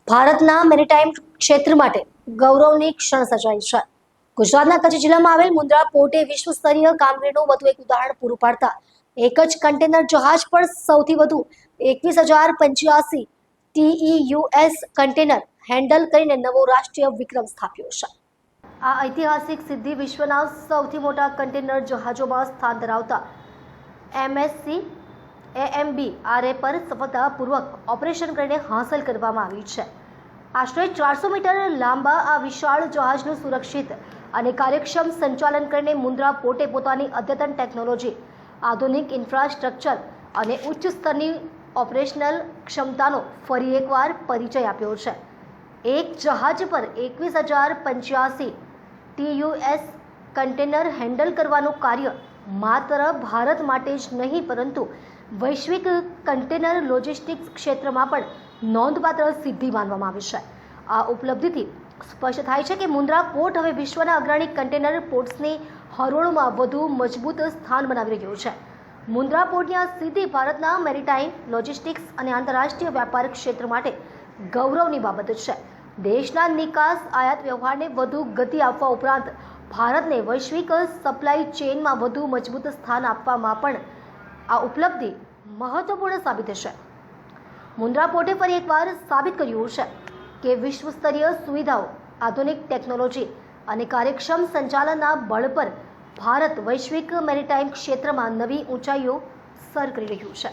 ભારતના મેરીટાઈમ ક્ષેત્ર માટે ગૌરવની ક્ષણ સર્જાઈ છે। ગુજરાતના કચ્છ જિલ્લામાં આવેલ મુન્દ્રા પોર્ટે વિશ્વ સ્તરીય કામગીરીનું વધુ એક ઉદાહરણ પૂરું પાડતા એક જ કન્ટેનર જહાજ પર સૌથી વધુ 21,085 TEUs કન્ટેનર હેન્ડલ કરીને નવો રાષ્ટ્રીય વિક્રમ સ્થાપ્યો છે। આ ઐતિહાસિક સિદ્ધિ વિશ્વના સૌથી મોટા કન્ટેનર જહાજોમાં સ્થાન ધરાવતા MSC AMB RA પર સફળતાપૂર્વક ઓપરેશન કરીને હાંસલ કરવામાં આવી છે। આશરે 400 મીટર લાંબા આ વિશાળ જહાજનું સુરક્ષિત અને કાર્યક્ષમ સંચાલન કરીને મુન્દ્રા પોર્ટે પોતાની અદ્યતન ટેકનોલોજી, આધુનિક ઇન્ફ્રાસ્ટ્રક્ચર અને ઉચ્ચ સ્તરની ઓપરેશનલ ક્ષમતાનો ફરી એકવાર પરિચય આપ્યો છે। એક જહાજ પર 21,085 TEUs કન્ટેનર હેન્ડલ કરવાનું કાર્ય માત્ર ભારત માટે જ નહીં પરંતુ વૈશ્વિક કન્ટેનર લોજિસ્ટિક્સ ક્ષેત્રમાં પણ નોંધપાત્ર સિદ્ધિ માનવામાં આવે છે। આ ઉપલબ્ધિથી સ્પષ્ટ થાય છે કે મુન્દ્રા પોર્ટ હવે વિશ્વના અગ્રણી કન્ટેનર પોર્ટ્સની હરોળમાં વધુ મજબૂત સ્થાન બનાવી રહ્યું છે। મુન્દ્રા પોર્ટની આ સિદ્ધિ ભારતના મેરીટાઈમ, લોજિસ્ટિક્સ અને આંતરરાષ્ટ્રીય વ્યાપાર ક્ષેત્ર માટે ગૌરવની બાબત છે। દેશના નિકાસ આયાત વ્યવહારને વધુ ગતિ આપવા ઉપરાંત ભારતને વૈશ્વિક સપ્લાય ચેઇનમાં વધુ મજબૂત સ્થાન આપવામાં પણ આ ઉપલબ્ધિ મહત્વપૂર્ણ સાબિત થશે। મુન્દ્રા પોર્ટે ફરી એકવાર સાબિત કર્યું છે કે વિશ્વ સ્તરીય સુવિધાઓ, આધુનિક ટેકનોલોજી અને કાર્યક્ષમ સંચાલનના બળ પર ભારત વૈશ્વિક મેરીટાઈમ ક્ષેત્રમાં નવી ઊંચાઈઓ સર કરી રહ્યું છે।